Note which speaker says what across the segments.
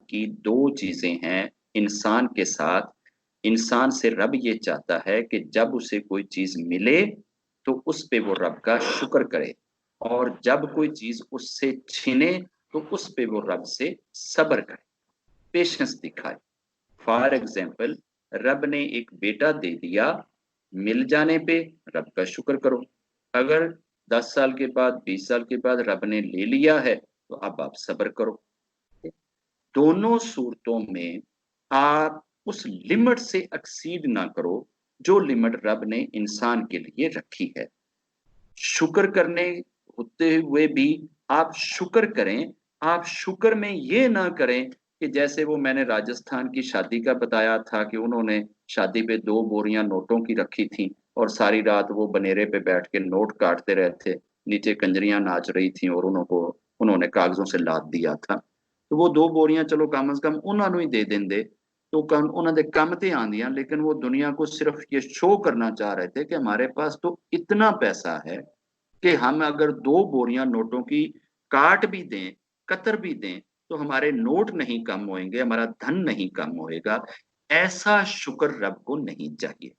Speaker 1: की दो चीजें हैं इंसान के साथ। इंसान से रब ये चाहता है कि जब उसे कोई चीज मिले तो उस पे वो रब का शुक्र करे, और जब कोई चीज उससे छिने तो उस पे वो रब से सब्र करे, पेशेंस दिखाए। फॉर एग्जाम्पल, रब ने एक बेटा दे दिया, मिल जाने पे रब का शुक्र करो। अगर 10 साल के बाद, 20 साल के बाद रब ने ले लिया है तो अब आप सब्र करो। दोनों सूरतों में आप उस लिमिट से एक्सीड ना करो जो लिमिट रब ने इंसान के लिए रखी है। शुक्र करने होते हुए भी आप शुक्र करें। आप शुक्र में ये ना करें कि जैसे वो मैंने राजस्थान की शादी का बताया था कि उन्होंने शादी पे 2 बोरियां नोटों की रखी थी और सारी रात वो बनेरे पे बैठ के नोट काटते रहे थे, नीचे कंजरियां नाच रही थी और उन्होंने कागजों से लाद दिया था। तो वो 2 बोरियां चलो कम से कम उन्होंने ही दे देंदे तो कम उन्होंने कम ते आंदियां, लेकिन वो दुनिया को सिर्फ ये शो करना चाह रहे थे कि हमारे पास तो इतना पैसा है कि हम अगर 2 बोरियां नोटों की काट भी दें, कतर भी दें, तो हमारे नोट नहीं कम होंगे, हमारा धन नहीं कम होएगा। ऐसा शुक्र रब को नहीं चाहिए।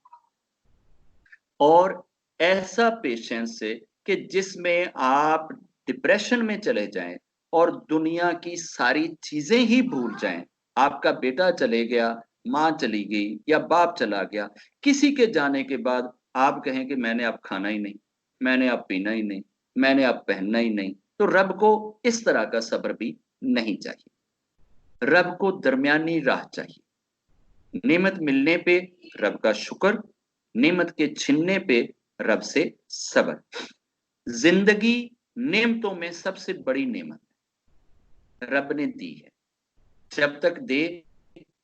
Speaker 1: और ऐसा पेशेंस से कि जिसमें आप डिप्रेशन में चले जाएं और दुनिया की सारी चीजें ही भूल जाएं। आपका बेटा चले गया, माँ चली गई या बाप चला गया, किसी के जाने के बाद आप कहें कि मैंने अब खाना ही नहीं, मैंने अब पीना ही नहीं, मैंने अब पहनना ही नहीं, तो रब को इस तरह का सब्र भी नहीं चाहिए। रब को दरमियानी राह चाहिए। नेमत मिलने पे रब का शुक्र, नेमत के छिनने पे रब से सब्र। जिंदगी नेमतों में सबसे बड़ी नेमत रब ने दी है। जब तक दे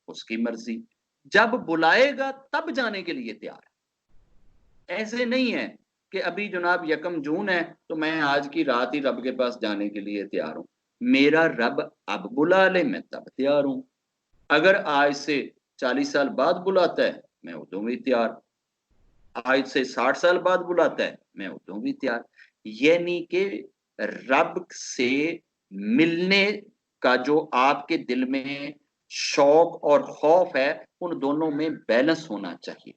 Speaker 1: उसकी मर्जी, जब बुलाएगा तब जाने के लिए तैयार है। ऐसे नहीं है कि अभी जनाब 1 जून है तो मैं आज की रात ही रब के पास जाने के लिए तैयार हूं। मेरा रब अब बुला ले मैं तब तैयार हूं। अगर आज से 40 साल बाद बुलाता है मैं उਦੋਂ भी तैयार, आज से 60 साल बाद बुलाता है मैं उਦੋਂ भी तैयार। यानी कि रब से मिलने का जो आपके दिल में शौक और खौफ है, उन दोनों में बैलेंस होना चाहिए।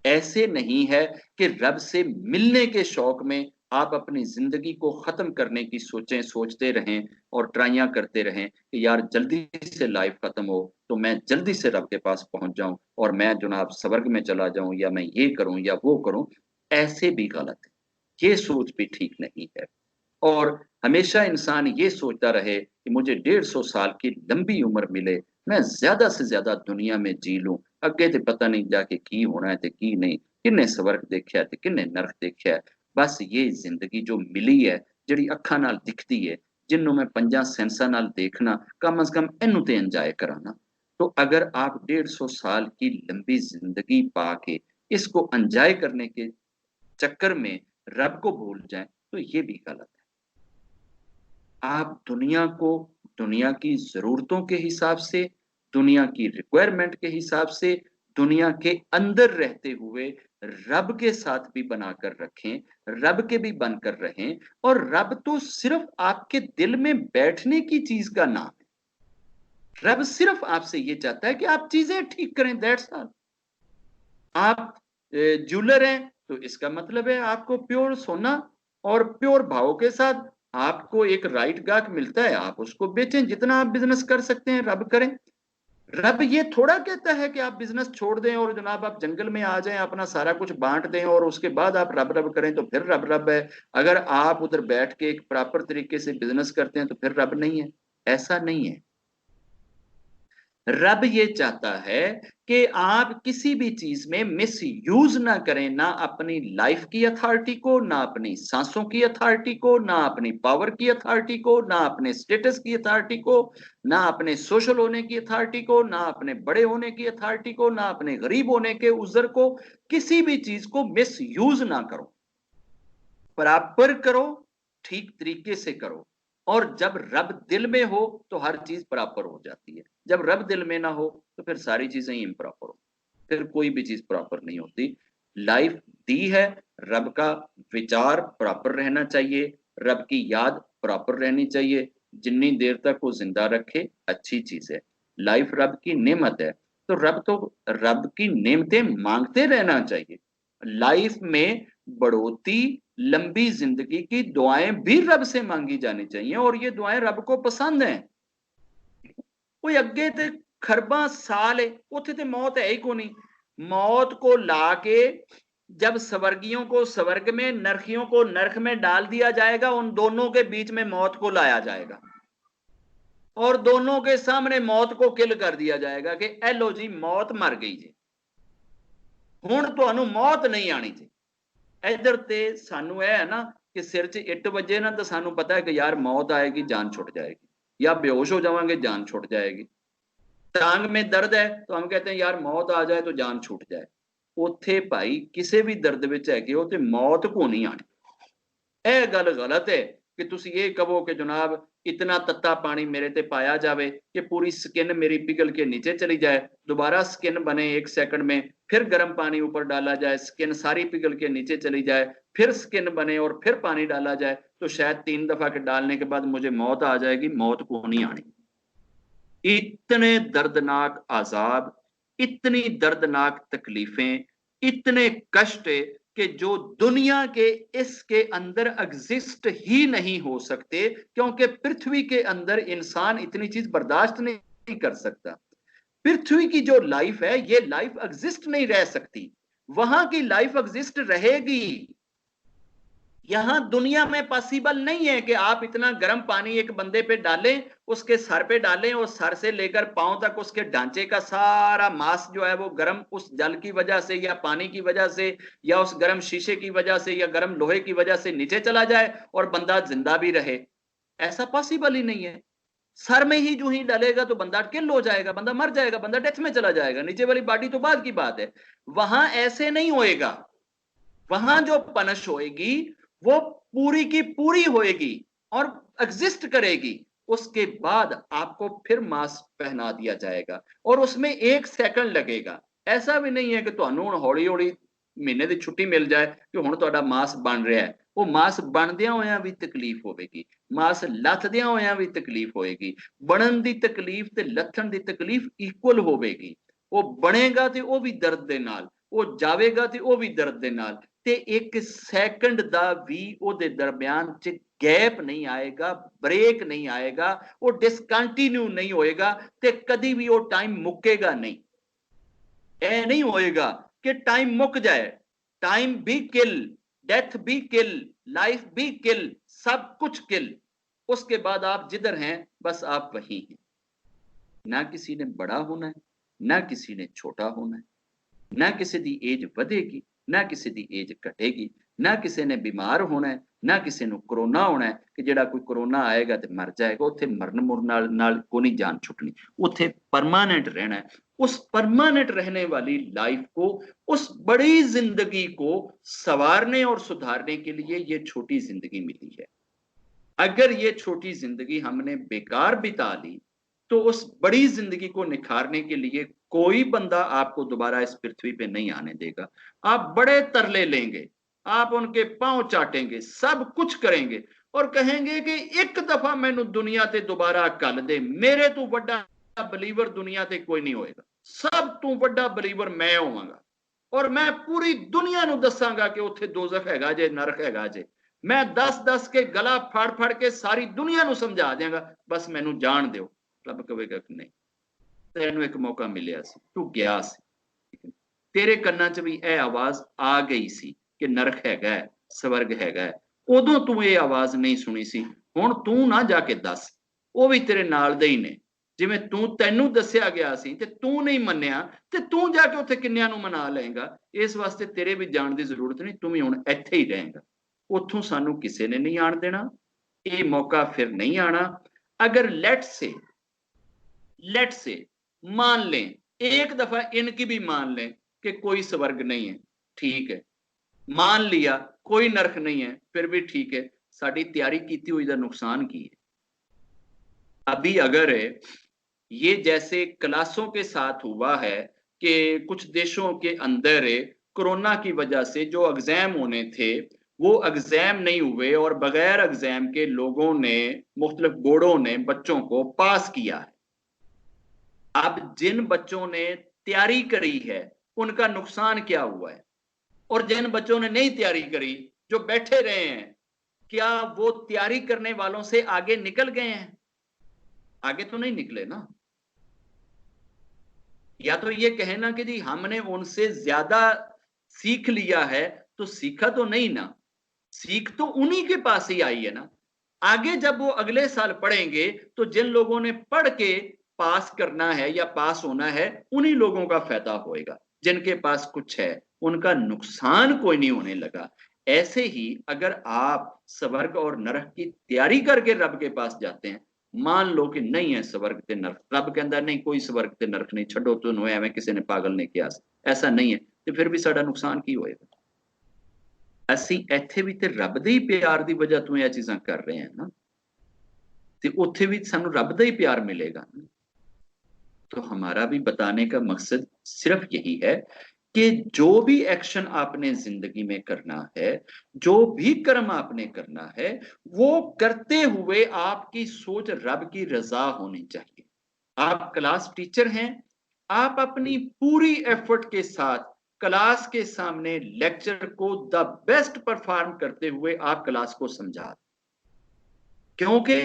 Speaker 1: ऐसे नहीं है कि रब से मिलने के शौक में आप अपनी जिंदगी को खत्म करने की सोचें, सोचते रहें और ट्राइयां करते रहें कि यार जल्दी से लाइफ खत्म हो तो मैं जल्दी से रब के पास पहुंच जाऊं और मैं जनाब स्वर्ग में चला जाऊं या मैं ये करूं या वो करूं। ऐसे भी गलत है, ये सोच भी ठीक नहीं है। और हमेशा इंसान ये सोचता रहे कि मुझे 150 साल की लंबी उम्र मिले, मैं ज्यादा से ज्यादा दुनिया में जी लूं, अगे तो पता नहीं जाके की होना है ते की नहीं, किन्ने स्वर्ग देखा है ते किन्ने नरक देखा है। बस ये जिंदगी जो मिली है, जिहड़ी अखां नाल दिखती है, जिन्हों मैं 5 सेंसां नाल देखना, कम अज कम इनू ते एंजॉय कराना। तो अगर आप 150 साल की लंबी जिंदगी पाके इसको एंजॉय करने के चक्कर में रब को भूल जाएं तो ये भी गलत है। आप दुनिया को दुनिया की ज़रूरतों के हिसाब से, दुनिया की रिक्वायरमेंट के हिसाब से, दुनिया के अंदर रहते हुए रब के साथ भी बनाकर रखें, रब के भी बनकर रहें। और रब तो सिर्फ आपके दिल में बैठने की चीज का नाम है। रब सिर्फ आपसे ये चाहता है कि आप चीजें ठीक करें, दैट्स ऑल। आप ज्वेलर हैं तो इसका मतलब है आपको प्योर सोना और प्योर भाव के साथ आपको एक राइट गाहक मिलता है, आप उसको बेचें। जितना आप बिजनेस कर सकते हैं रब करें। रब ये थोड़ा कहता है कि आप बिजनेस छोड़ दें और जनाब आप जंगल में आ जाएं, अपना सारा कुछ बांट दें और उसके बाद आप रब रब करें तो फिर रब रब है। अगर आप उधर बैठ के एक प्रॉपर तरीके से बिजनेस करते हैं तो फिर रब नहीं है। ऐसा नहीं है। रब ये चाहता है कि आप किसी भी चीज में मिस यूज ना करें, ना अपनी लाइफ की अथॉरिटी को, ना अपनी सांसों की अथॉरिटी को, ना अपनी पावर की अथॉरिटी को, ना अपने स्टेटस की अथॉरिटी को, ना अपने सोशल होने की अथॉरिटी को, ना अपने बड़े होने की अथॉरिटी को, ना अपने गरीब होने के उजर को। किसी भी चीज को मिस यूज ना करो, बराबर करो, ठीक तरीके से करो। और जब रब दिल में हो तो हर चीज प्रॉपर हो जाती है। जब रब दिल में ना हो तो फिर सारी चीजें ही इम्प्रॉपर हो, फिर कोई भी चीज प्रॉपर नहीं होती। लाइफ दी है, रब का विचार प्रॉपर रहना चाहिए, रब की याद प्रॉपर रहनी चाहिए। जितनी देर तक वो जिंदा रखे अच्छी चीज है। लाइफ रब की नेमत है, तो रब की नेमतें मांगते रहना चाहिए। लाइफ में बढ़ोतरी, लंबी जिंदगी की दुआएं भी रब से मांगी जानी चाहिए, और ये दुआएं रब को पसंद हैं। कोई अगे ते खरबा साल है, उथे ते मौत है ही को नहीं। मौत को लाके जब स्वर्गियों को स्वर्ग में, नरकियों को नरक में डाल दिया जाएगा, उन दोनों के बीच में मौत को लाया जाएगा और दोनों के सामने मौत को किल कर दिया जाएगा कि ए लो जी मौत मर गई जी, हुण तुहानू मौत नहीं आनी जी। इधर ते सानू है ना कि सिर च इट वजे ना तो सानू पता है कि यार मौत आएगी, जान छुट जाएगी, या बेहोश हो जावांगे, जान छुट जाएगी। टांग में दर्द है तो हम कहते हैं यार मौत आ जाए तो जान छूट जाए। उथे भाई किसी भी दर्द विच है कि उथे मौत को नहीं आनी। यह गल गलत है कि तुसी ये कहो कि जनाब इतना तत्ता पानी मेरे ते पाया जाए कि पूरी स्किन मेरी पिघल के नीचे चली जाए, दोबारा स्किन बने 1 सेकंड में, फिर गर्म पानी ऊपर डाला जाए, स्किन सारी पिघल के नीचे चली जाए, फिर स्किन बने और फिर पानी डाला जाए, तो शायद 3 दफा के डालने के बाद मुझे मौत आ जाएगी। मौत को नहीं आनी। इतने दर्दनाक आजाब, इतनी दर्दनाक तकलीफें, इतने कष्ट कि जो दुनिया के इसके अंदर एग्जिस्ट ही नहीं हो सकते, क्योंकि पृथ्वी के अंदर इंसान इतनी चीज बर्दाश्त नहीं कर सकता। पृथ्वी की जो लाइफ है ये लाइफ एग्जिस्ट नहीं रह सकती, वहां की लाइफ एग्जिस्ट रहेगी। यहां दुनिया में पॉसिबल नहीं है कि आप इतना गर्म पानी एक बंदे पे डालें, उसके सर पे डालें और सर से लेकर पांव तक उसके ढांचे का सारा मांस जो है वो गर्म उस जल की वजह से या पानी की वजह से या उस गर्म शीशे की वजह से या गर्म लोहे की वजह से नीचे चला जाए और बंदा जिंदा भी रहे। ऐसा पॉसिबल ही नहीं है। सर में ही जो ही डालेगा तो बंदा किल हो जाएगा, बंदा मर जाएगा, बंदा डेथ में चला जाएगा। नीचे वाली बॉडी तो बाद की बात है। वहां ऐसे नहीं होएगा। वहां जो पनिश होएगी वो पूरी की पूरी होएगी और एग्जिस्ट करेगी। उसके बाद आपको फिर मास्क पहना दिया जाएगा और उसमें 1 सेकंड लगेगा। ऐसा भी नहीं है कि ਤੁਹਾਨੂੰ ਹੁਣ ਹੌਲੀ ਹੌਲੀ ਮਹੀਨੇ ਦੀ ਛੁੱਟੀ ਮਿਲ ਜਾਏ ਕਿ ਹੁਣ ਤੁਹਾਡਾ ਮਾਸਕ ਬਣ ਰਿਹਾ ਹੈ। ਉਹ ਮਾਸਕ ਬਣਦਿਆਂ ਹੋਇਆਂ ਵੀ ਤਕਲੀਫ ਹੋਵੇਗੀ, ਮਾਸਕ ਲੱਥਦਿਆਂ ਹੋਇਆਂ ਵੀ ਤਕਲੀਫ ਹੋਏਗੀ। ਬਣਨ ਦੀ ਤਕਲੀਫ ਤੇ ਲੱਥਣ ਦੀ ਤਕਲੀਫ ਇਕੁਅਲ ਹੋਵੇਗੀ। ਉਹ ਬਣੇਗਾ ਤੇ ਉਹ ਵੀ ਦਰਦ ਦੇ ਨਾਲ, ਉਹ ਜਾਵੇਗਾ ਤੇ ਉਹ ਵੀ ਦਰਦ ਦੇ ਨਾਲ, ਤੇ 1 ਸੈकंड ਦਾ ਵੀ ਉਹਦੇ ਦਰਮਿਆਨ ਚ ਗੈਪ ਨਹੀਂ ਆਏਗਾ, ब्रेक नहीं आएगा, वो डिसकंटिन्यू नहीं होएगा ते कदी भी वो टाइम मुकेगा नहीं। ऐ नहीं होएगा कि टाइम मुक जाए। टाइम भी किल, डेथ भी किल, लाइफ भी किल, सब कुछ किल। उसके बाद आप जिधर हैं बस आप वही हैं। ना किसी ने बड़ा होना है, ना किसी ने छोटा होना है, ना किसी दी एज ਵਧੇਗੀ, ना किसी दी एज घटेगी, ना किसी ने बीमार होना है, ना किसी ਨੂੰ कोरोना होना है कि ਜਿਹੜਾ ਕੋਈ कोरोना आएगा ਤੇ मर जाएगा। ਉੱਥੇ ਮਰਨ ਮੁਰਨ ਨਾਲ ਕੋਈ नहीं जान छुटनी, ਉੱਥੇ परमानेंट रहना है। उस परमानेंट रहने वाली लाइफ को, उस बड़ी जिंदगी को संवारने और सुधारने के लिए ये छोटी जिंदगी मिली है। अगर ये छोटी जिंदगी हमने बेकार बिता ली तो उस बड़ी जिंदगी को निखारने के लिए कोई बंदा आपको दोबारा इस पृथ्वी पे नहीं आने देगा। आप बड़े तरले लेंगे, आप उनके पांव चाटेंगे, सब कुछ करेंगे और कहेंगे कि एक दफा मैनू दुनिया ते दोबारा कल दे, मेरे तो बड़ा बलीवर दुनिया ते कोई नहीं होएगा, सब तू बड़ा बलीवर मैं होवांगा और मैं पूरी दुनिया नू दसांगा कि उत्थे दोजख हैगा जे, नरक हैगा जे। मैं 10-10 के गला फाड़ फाड़ के सारी दुनिया नू समझा देंगा, बस मैनू जान दिओ। रब कहेगा कि नहीं, तेनू एक मौका मिलिया सी, तू गया सी, तेरे कन्ना च भी यह आवाज आ गई सी कि नरक हैगा, स्वर्ग हैगा। उदों तू ये आवाज नहीं सुनी सी, हुण तू ना जाके दस, वो भी तेरे नाल दे ही ने। जिवें तू तैनू दस्या गया सी ते तू नहीं मन्निया ते तू जाके उत्थे किन्नियां नू मना लेगा। इस वास्ते तेरे भी जाण दी जरूरत नहीं, तू भी हुण इत्थे ही रहेगा। उत्थों सानू किसी ने नहीं आण देना, ये मौका फिर नहीं आना। अगर लेट से मान लें, एक दफा इनकी भी मान लें कि कोई स्वर्ग नहीं है, ठीक है, मान लिया कोई नरक नहीं है, फिर भी ठीक है, साड़ी तैयारी की हुई दा नुकसान की है। अभी अगर ये जैसे क्लासों के साथ हुआ है कि कुछ देशों के अंदर कोरोना की वजह से जो एग्जाम होने थे वो एग्जाम नहीं हुए और बगैर एग्जाम के लोगों ने, मुख्तलिफ बोर्डों ने बच्चों को पास किया है। अब जिन बच्चों ने तैयारी करी है उनका नुकसान क्या हुआ है, और जिन बच्चों ने नहीं तैयारी करी, जो बैठे रहे हैं, क्या वो तैयारी करने वालों से आगे निकल गए हैं? आगे तो नहीं निकले ना। या तो ये कहना कि जी हमने उनसे ज्यादा सीख लिया है, तो सीखा तो नहीं ना, सीख तो उन्हीं के पास ही आई है ना। आगे जब वो अगले साल पढ़ेंगे तो जिन लोगों ने पढ़ के पास करना है या पास होना है, उन्हीं लोगों का फायदा होएगा। जिनके पास कुछ है उनका नुकसान कोई नहीं होने लगा। ऐसे ही अगर आप स्वर्ग और नरक की तैयारी करके रब के पास जाते हैं, मान लो कि नहीं है स्वर्ग ते नरक, रब के अंदर नहीं कोई स्वर्ग ते नरक नहीं, छो तो नो एवं किसी ने पागल ने किया, ऐसा नहीं है, तो फिर भी साडा नुकसान की होएगा? ਅਸੀਂ ਇੱਥੇ ਵੀ ਤੇ ਰੱਬ ਦੇ ਹੀ ਪਿਆਰ ਦੀ ਵਜ੍ਹਾ ਤੋਂ ਇਹ ਚੀਜ਼ਾਂ ਕਰ ਰਹੇ ਹਾਂ ਨਾ, ਤੇ ਉੱਥੇ ਵੀ ਸਾਨੂੰ ਰੱਬ ਦਾ ਹੀ ਪਿਆਰ ਮਿਲੇਗਾ। तो हमारा भी बताने का मकसद सिर्फ यही है कि जो भी एक्शन आपने जिंदगी में करना है, जो भी कर्म आपने करना है, वो करते हुए आपकी सोच रब की रजा होनी चाहिए। आप क्लास टीचर हैं, आप अपनी पूरी एफर्ट के साथ क्लास के सामने लेक्चर को द बेस्ट परफॉर्म करते हुए आप क्लास को समझा, क्योंकि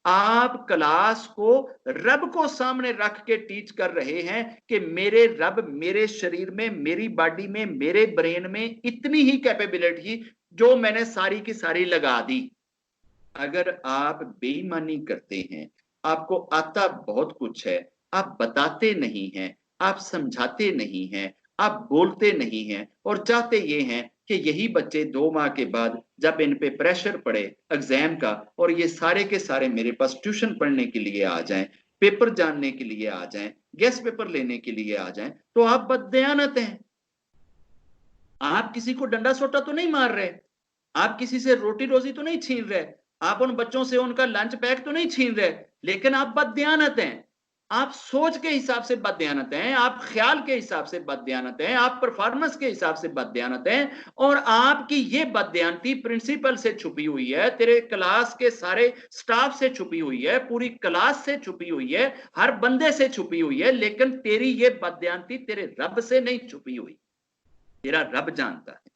Speaker 1: आप क्लास को रब को सामने रख के टीच कर रहे हैं कि मेरे रब मेरे शरीर में, मेरी बॉडी में, मेरे ब्रेन में इतनी ही कैपेबिलिटी जो मैंने सारी की सारी लगा दी। अगर आप बेईमानी करते हैं, आपको आता बहुत कुछ है, आप बताते नहीं हैं, आप समझाते नहीं हैं, आप बोलते नहीं हैं, और चाहते ये हैं कि यही बच्चे 2 माह के बाद जब इन पे प्रेशर पड़े एग्जाम का और ये सारे के सारे मेरे पास ट्यूशन पढ़ने के लिए आ जाएं, पेपर जानने के लिए आ जाएं, गेस्ट पेपर लेने के लिए आ जाएं, तो आप बददयानत हैं। आप किसी को डंडा सोटा तो नहीं मार रहे, आप किसी से रोटी रोजी तो नहीं छीन रहे, आप उन बच्चों से उनका लंच पैक तो नहीं छीन रहे, लेकिन आप बददयानत हैं। आप सोच के हिसाब से बददयानत हैं, आप ख्याल के हिसाब से बददयानत हैं, आप परफॉर्मेंस के हिसाब से बददयानत हैं, और आपकी ये बददयानती प्रिंसिपल से छुपी हुई है, तेरे क्लास के सारे स्टाफ से छुपी हुई है, पूरी क्लास से छुपी हुई है, हर बंदे से छुपी हुई है, लेकिन तेरी ये बददयानती तेरे रब से नहीं छुपी हुई, तेरा रब जानता है।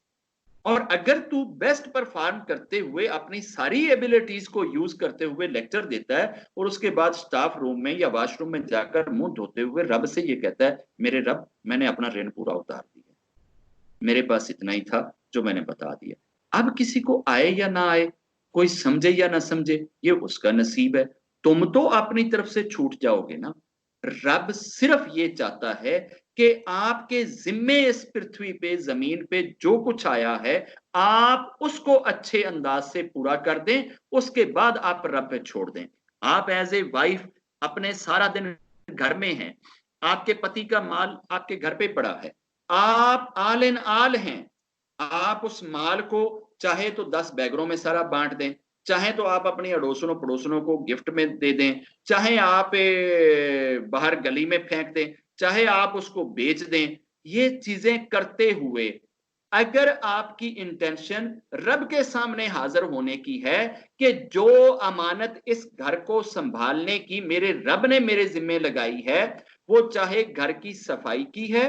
Speaker 1: और अगर तू बेस्ट परफॉर्म करते हुए अपनी सारी एबिलिटीज को यूज करते हुए लेक्चर देता है और उसके बाद स्टाफ रूम में या वॉशरूम में जाकर मुंह धोते हुए रब से ये कहता है, मेरे रब मैंने अपना ऋण पूरा उतार दिया, मेरे पास इतना ही था जो मैंने बता दिया। अब किसी को आए या ना आए, कोई समझे या ना समझे, ये उसका नसीब है, तुम तो अपनी तरफ से छूट जाओगे ना। रब सिर्फ ये चाहता है कि आपके जिम्मे इस पृथ्वी पे, जमीन पे जो कुछ आया है, आप उसको अच्छे अंदाज से पूरा कर दें, उसके बाद आप रब पे छोड़ दें। आप एज ए वाइफ अपने सारा दिन घर में हैं, आपके पति का माल आपके घर पे पड़ा है, आप आल इन आल हैं, आप उस माल को चाहे तो 10 बैगरों में सारा बांट दें, चाहे तो आप अपनी अड़ोसनों पड़ोसनों को गिफ्ट में दे दें, चाहे आप बाहर गली में फेंक दें, चाहे आप उसको बेच दें। ये चीजें करते हुए अगर आपकी इंटेंशन रब के सामने हाजिर होने की है कि जो अमानत इस घर को संभालने की मेरे रब ने मेरे जिम्मे लगाई है, वो चाहे घर की सफाई की है,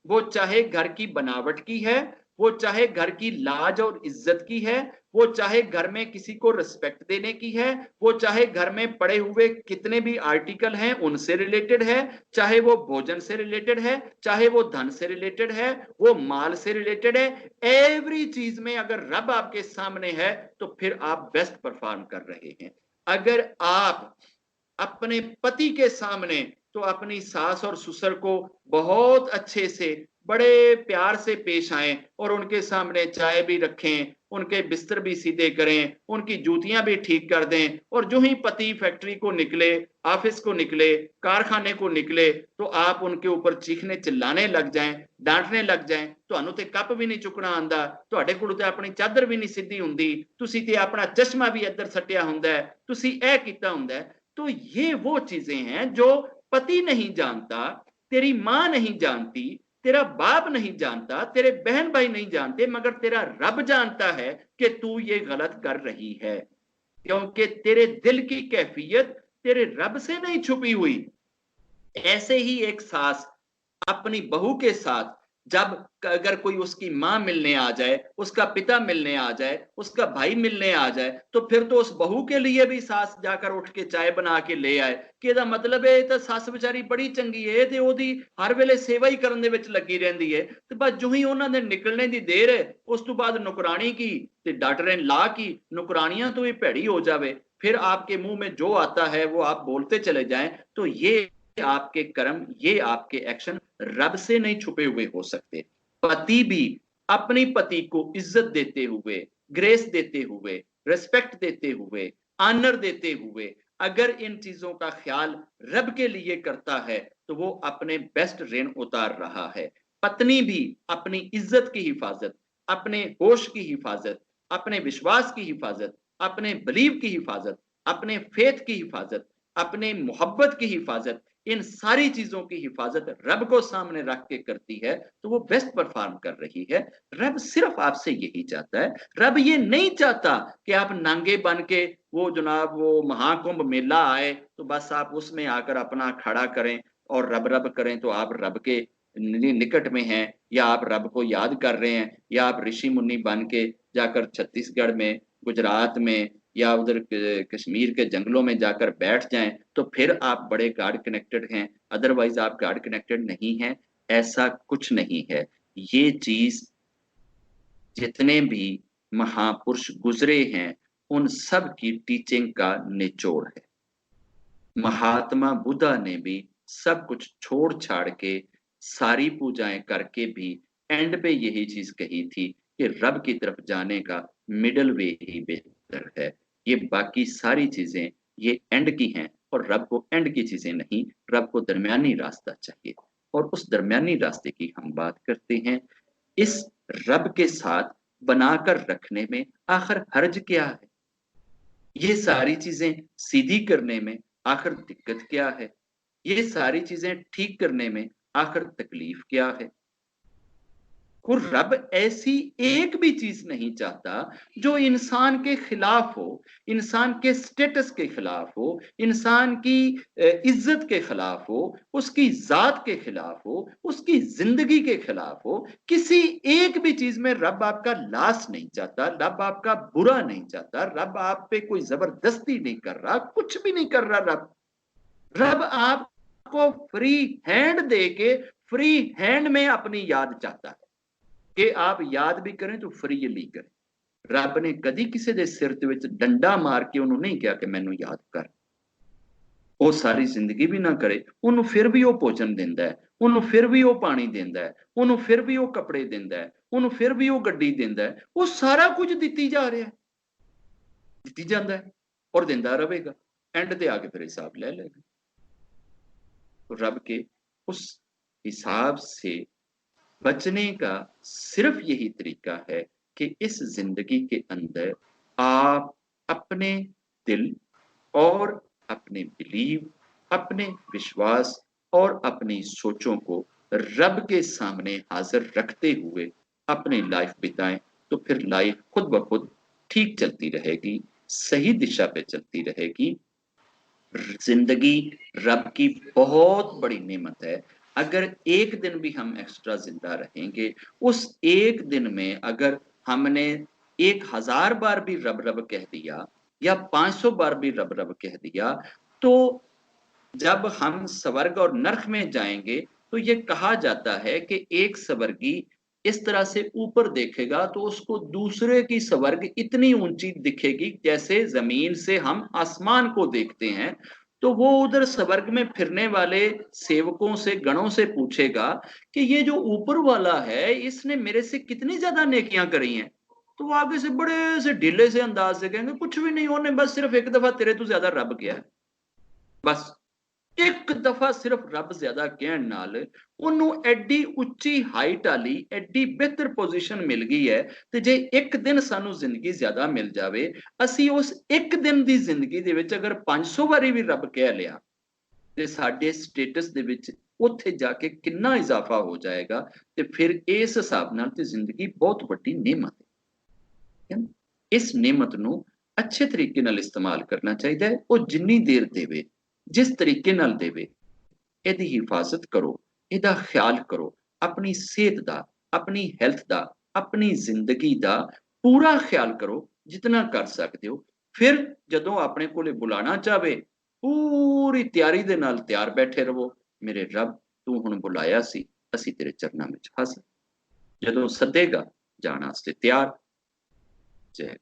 Speaker 1: वो चाहे घर की बनावट की है, वो चाहे घर की लाज और इज्जत की है, वो चाहे घर में किसी को रिस्पेक्ट देने की है, वो चाहे घर में पड़े हुए कितने भी आर्टिकल हैं उनसे रिलेटेड है, चाहे वो भोजन से रिलेटेड है, चाहे वो धन से रिलेटेड है, वो माल से रिलेटेड है, एवरी चीज में अगर रब आपके सामने है तो फिर आप बेस्ट परफॉर्म कर रहे हैं। अगर आप अपने पति के सामने तो अपनी सास और ससुर को बहुत अच्छे से बड़े प्यार से पेश आए और उनके सामने चाय भी रखें, उनके बिस्तर भी सीधे करें, उनकी जूतियां भी ठीक कर दें, और जो ही पति फैक्ट्री को निकले, ऑफिस को निकले, कारखाने को निकले, तो आप उनके ऊपर चीखने चिल्लाने लग जाएं, डांटने लग जाएं, ਤੁਹਾਨੂੰ ਤੇ ਕੱਪ ਵੀ ਨਹੀਂ ਚੁੱਕਣਾ ਆਂਦਾ, ਤੁਹਾਡੇ ਕੋਲ ਤੇ ਆਪਣੀ ਚਾਦਰ ਵੀ ਨਹੀਂ ਸਿੱਧੀ ਹੁੰਦੀ, ਤੁਸੀਂ ਤੇ ਆਪਣਾ ਚਸ਼ਮਾ ਵੀ ਇੱਧਰ ਸੱਟਿਆ ਹੁੰਦਾ ਹੈ, ਤੁਸੀਂ ਇਹ ਕੀਤਾ ਹੁੰਦਾ ਹੈ। तो ये वो चीजें हैं जो पति नहीं जानता, तेरी मां नहीं जानती, तेरा बाप नहीं जानता, तेरे बहन भाई नहीं जानते, मगर तेरा रब जानता है कि तू ये गलत कर रही है, क्योंकि तेरे दिल की कैफियत तेरे रब से नहीं छुपी हुई। ऐसे ही एक सास अपनी बहू के साथ जब अगर कोई उसकी मां मिलने आ जाए, उसका पिता मिलने आ जाए, उसका भाई मिलने आ जाए, तो फिर तो उस बहू के लिए भी सास जाकर उठ के चाय बना के ले आए कि ਇਹਦਾ मतलब है तो सस बेचारी बड़ी चंगी है ते ओदी हर वेले सेवा ही करन दे विच लगी रहंदी है। ते बस जो ही उन्हां दे निकलने दी देर है, उस तो बाद नुकरानी की ते डॉटर इन ला की नुकरानियां तो ही भैड़ी हो जावे, फिर आपके मुंह में जो आता है वो आप बोलते चले जाएं, तो ये आपके कर्म, ये आपके एक्शन रब से नहीं छुपे हुए हो सकते। पति भी अपनी पति को इज्जत देते हुए, ग्रेस देते हुए, रिस्पेक्ट देते हुए, ऑनर देते हुए अगर इन चीजों का ख्याल रब के लिए करता है तो वो अपने बेस्ट ऋण उतार रहा है। पत्नी भी अपनी इज्जत की हिफाजत, अपने होश की हिफाजत, अपने विश्वास की हिफाजत, अपने बिलीव की हिफाजत, अपने फेथ की हिफाजत, अपने मोहब्बत की हिफाजत, इन सारी चीजों की हिफाजत रब को सामने रख के करती है तो वो बेस्ट परफॉर्म कर रही है। रब सिर्फ आपसे यही चाहता है। रब ये नहीं चाहता कि आप नांगे बन के वो जनाब वो महाकुंभ मेला आए तो बस आप उसमें आकर अपना खड़ा करें और रब रब करें तो आप रब के निकट में हैं, या आप रब को याद कर रहे हैं, या आप ऋषि मुनि बन के जाकर छत्तीसगढ़ में, गुजरात में या उधर कश्मीर के जंगलों में जाकर बैठ जाएं तो फिर आप बड़े गॉड कनेक्टेड हैं, अदरवाइज आप गॉड कनेक्टेड नहीं हैं। ऐसा कुछ नहीं है। ये चीज जितने भी महापुरुष गुजरे हैं उन सब की टीचिंग का निचोड़ है। महात्मा बुद्धा ने भी सब कुछ छोड़ छाड़ के सारी पूजाएं करके भी एंड पे यही चीज कही थी कि रब की तरफ जाने का मिडल वे ही बेहतर है। ये बाकी सारी चीजें ये एंड की हैं और रब को एंड की चीजें नहीं, रब को दरमियानी रास्ता चाहिए और उस दरमियानी रास्ते की हम बात करते हैं। इस रब के साथ बनाकर रखने में आखिर हर्ज क्या है? ये सारी चीजें सीधी करने में आखिर दिक्कत क्या है? ये सारी चीजें ठीक करने में आखिर तकलीफ क्या है? और रब ऐसी एक भी चीज नहीं चाहता जो इंसान के खिलाफ हो, इंसान के स्टेटस के खिलाफ हो, इंसान की इज्जत के खिलाफ हो, उसकी जात के खिलाफ हो, उसकी जिंदगी के खिलाफ हो। किसी एक भी चीज में रब आपका लॉस नहीं चाहता, रब आपका बुरा नहीं चाहता, रब आप पे कोई जबरदस्ती नहीं कर रहा, कुछ भी नहीं कर रहा। रब रब आपको फ्री हैंड दे के फ्री हैंड में अपनी याद चाहता है कि आप याद भी करें तो फ्रीली करें। रब ने कदी किसी के सिर ਦੇ ਵਿੱਚ ਡੰਡਾ ਮਾਰ ਕੇ ਉਹਨੂੰ ਨਹੀਂ ਕਿਹਾ ਕਿ ਮੈਨੂੰ ਯਾਦ ਕਰ। ਉਹ ਸਾਰੀ ਜ਼ਿੰਦਗੀ ਵੀ ਨਾ ਕਰੇ, ਉਹਨੂੰ ਫਿਰ ਵੀ ਉਹ ਭੋਜਨ ਦਿੰਦਾ ਹੈ, ਉਹਨੂੰ ਫਿਰ ਵੀ ਉਹ ਪਾਣੀ ਦਿੰਦਾ ਹੈ, ਉਹਨੂੰ ਫਿਰ ਵੀ ਉਹ ਕੱਪੜੇ ਦਿੰਦਾ ਹੈ, ਉਹਨੂੰ ਫਿਰ ਵੀ ਉਹ ਗੱਡੀ ਦਿੰਦਾ ਹੈ। ਉਹ ਸਾਰਾ ਕੁਝ ਦਿੱਤੀ ਜਾ ਰਿਹਾ ਹੈ, ਦਿੱਤੀ ਜਾਂਦਾ ਹੈ और ਦਿੰਦਾ ਰਹੇਗਾ। एंड ਤੇ ਆ ਕੇ ਫਿਰ हिसाब ले लेगा। तो रब के उस हिसाब से बचने का सिर्फ यही तरीका है कि इस जिंदगी के अंदर आप अपने दिल और अपने बिलीव, अपने विश्वास और अपनी सोचों को रब के सामने हाजिर रखते हुए अपनी लाइफ बिताएं, तो फिर लाइफ खुद ब खुद ठीक चलती रहेगी, सही दिशा पे चलती रहेगी। जिंदगी रब की बहुत बड़ी नेमत है। अगर एक दिन भी हम एक्स्ट्रा जिंदा रहेंगे, उस एक दिन में अगर हमने 1000 बार भी रब रब कह दिया या 500 बार भी रब रब कह दिया, तो जब हम स्वर्ग और नरक में जाएंगे तो ये कहा जाता है कि एक स्वर्गी इस तरह से ऊपर देखेगा तो उसको दूसरे की स्वर्ग इतनी ऊंची दिखेगी जैसे जमीन से हम आसमान को देखते हैं। तो वो उधर स्वर्ग में फिरने वाले सेवकों से, गणों से पूछेगा कि ये जो ऊपर वाला है इसने मेरे से कितनी ज्यादा नेकियां करी हैं। तो वो आगे से बड़े से ढीले से अंदाज से कहेंगे कुछ भी नहीं, उन्होंने बस सिर्फ एक दफा तेरे तो ज्यादा रब किया है। बस एक दफा सिर्फ रब ज्यादा कहण नाल ओनू एडी उच्ची हाइट वाली एडी बेहतर पोजीशन मिल गई है। ते जे एक दिन सानू जिंदगी ज्यादा मिल जावे, असी उस एक दिन दी जिंदगी दे विच अगर 500 बारी भी रब कह लिया ते साडे स्टेटस दे विच ਉੱਥੇ ਜਾ ਕੇ ਕਿੰਨਾ ਇਜ਼ਾਫਾ ਹੋ ਜਾਏਗਾ ਤੇ ਫਿਰ ਇਸ ਹਿਸਾਬ ਨਾਲ ਤੇ ਜ਼ਿੰਦਗੀ ਬਹੁਤ ਵੱਡੀ ਨਿਮਤ ਹੈ। ਇਸ ਨਿਮਤ ਨੂੰ ਅੱਛੇ ਤਰੀਕੇ ਨਾਲ ਇਸਤੇਮਾਲ ਕਰਨਾ ਚਾਹੀਦਾ ਹੈ। ਉਹ ਜਿੰਨੀ ਦੇਰ ਦੇਵੇ, ਜਿਸ ਤਰੀਕੇ ਨਾਲ ਦੇਵੇ, ਇਹਦੀ ਹਿਫਾਜ਼ਤ ਕਰੋ, ਇਹਦਾ ਖਿਆਲ ਕਰੋ, ਆਪਣੀ ਸਿਹਤ ਦਾ, ਆਪਣੀ ਹੈਲਥ ਦਾ, ਆਪਣੀ ਜ਼ਿੰਦਗੀ ਦਾ ਪੂਰਾ ਖਿਆਲ ਕਰੋ ਜਿਤਨਾ ਕਰ ਸਕਦੇ ਹੋ। ਫਿਰ ਜਦੋਂ ਆਪਣੇ ਕੋਲੇ ਬੁਲਾਣਾ ਚਾਹਵੇ, ਪੂਰੀ ਤਿਆਰੀ ਦੇ ਨਾਲ ਤਿਆਰ ਬੈਠੇ ਰਹੋ, ਮੇਰੇ ਰੱਬ ਤੂੰ ਹੁਣ ਬੁਲਾਇਆ ਸੀ, ਅਸੀਂ ਤੇਰੇ ਚਰਨਾਂ ਵਿੱਚ ਹਾਜ਼ਰ। ਜਦੋਂ ਸੱਦੇਗਾ ਜਾਣ ਵਾਸਤੇ ਤਿਆਰ। ਜੈ